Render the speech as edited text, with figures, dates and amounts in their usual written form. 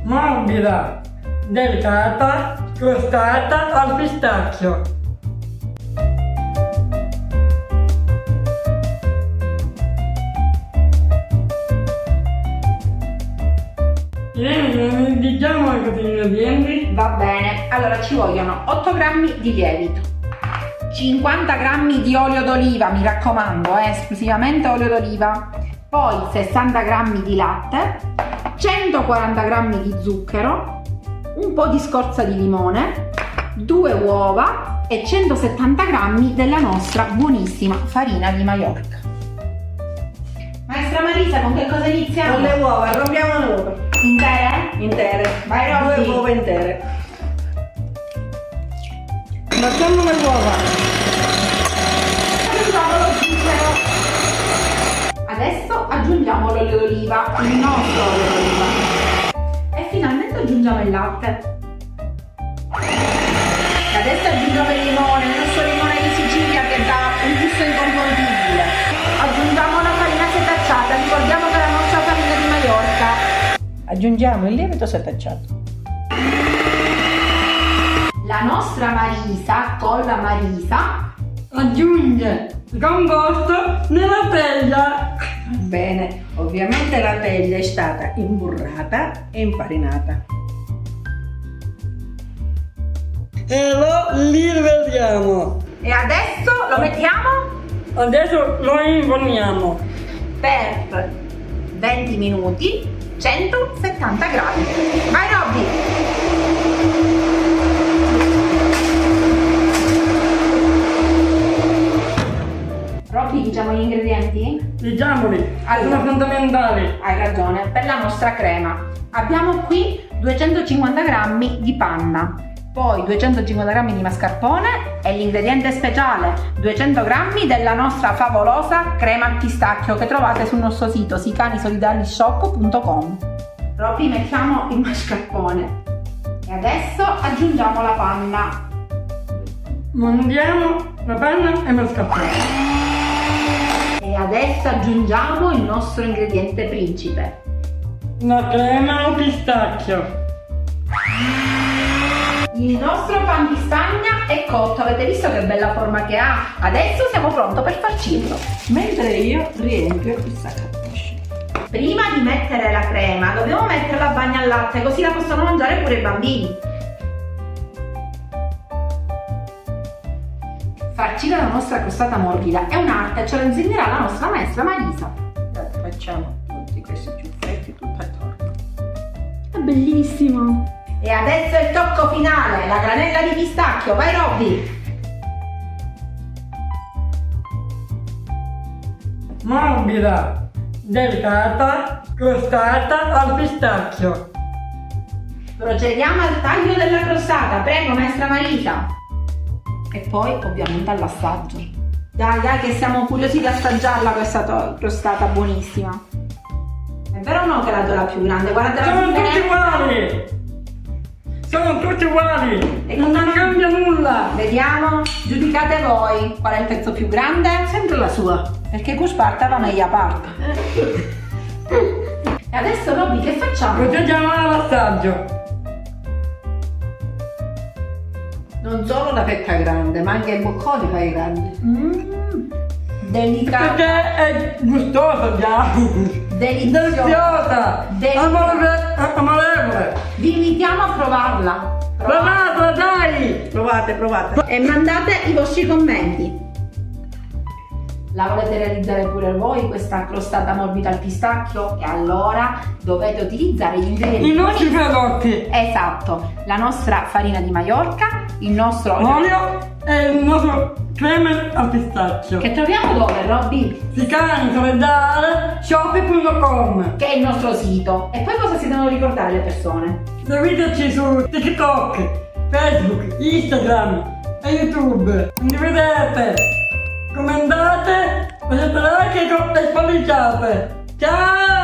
morbida, delicata, crostata al pistacchio. Diciamo gli ingredienti. Va bene, allora ci vogliono 8 grammi di lievito, 50 grammi di olio d'oliva, mi raccomando, esclusivamente olio d'oliva, poi 60 grammi di latte, 140 grammi di zucchero, un po' di scorza di limone, 2 uova e 170 grammi della nostra buonissima farina di Maiorca. Maestra Marisa, con che cosa iniziamo? Con le uova, rompiamo le uova. Intere? Intere. Vai, Robby. 2 uova intere. Battiamo le uova. Aggiungiamo lo zucchero. Adesso aggiungiamo l'olio d'oliva, il nostro olio d'oliva. E finalmente aggiungiamo il latte. E adesso aggiungiamo il limone, il nostro limone di Sicilia che dà un gusto inconfondibile. Aggiungiamo la farina setacciata, ricordiamo che è la nostra farina di Maiorca. Aggiungiamo il lievito setacciato. La nostra Marisa, con la Marisa, Aggiunge il composto nella teglia. Bene, ovviamente la teglia è stata imburrata e infarinata. E lo livelliamo. e adesso lo mettiamo Adesso lo imponiamo. per 20 minuti, 170 gradi. Vai Robby! Robby, diciamo gli ingredienti? Diciamoli, Allora. sono fondamentali. Hai ragione, per la nostra crema abbiamo qui 250 grammi di panna, poi 250 grammi di mascarpone e l'ingrediente speciale 200 grammi della nostra favolosa crema al pistacchio che trovate sul nostro sito sicanisolidalishop.com. Robby, mettiamo il mascarpone e adesso aggiungiamo la panna. Mondiamo la panna e il mascarpone. E adesso aggiungiamo il nostro ingrediente principe. La crema al pistacchio. Il nostro pan di Spagna è cotto, avete visto che bella forma che ha? Adesso siamo pronti per farcirlo. Mentre io riempio il sacco. Prima di mettere la crema dobbiamo mettere la bagna al latte così la possono mangiare pure i bambini. Farcire la nostra crostata morbida è un'arte, ce lo insegnerà la nostra maestra Marisa. Facciamo tutti questi ciuffetti tutto attorno. È bellissimo! E adesso il tocco finale, la granella di pistacchio, vai Robby! Morbida, delicata, crostata al pistacchio. Procediamo al taglio della crostata, prego maestra Marisa! E poi ovviamente all'assaggio. Dai che siamo curiosi di assaggiarla questa crostata buonissima. È vero o no che la do la più grande? Guardate la Sono tutti differenza. uguali. Sono tutti uguali. E Non cosa- cambia nulla. Vediamo, giudicate voi. Qual è il pezzo più grande? Sempre la sua. Perché Cusparta va meglio a parte. E adesso Robby che facciamo? Procediamo all'assaggio. Non solo la fetta grande, ma anche i bocconi fai grandi. Delicata. Perché è gustosa già. Deliziosa. Deliziosa. Amorevole. Vi invitiamo a provarla. Provatela, dai. Provate. E mandate i vostri commenti. La volete realizzare pure voi questa crostata morbida al pistacchio? E allora dovete utilizzare gli ingredienti I nostri buonissimi. prodotti. Esatto, la nostra farina di Maiorca, il nostro Olio e il nostro crema al pistacchio. che troviamo dove, Robby? Sicanisolidalishop.com. Che è il nostro sito. E poi cosa si devono ricordare le persone? Seguiteci su TikTok, Facebook, Instagram e YouTube. Condividete, commentate, lasciate like e spolliciate. Ciao!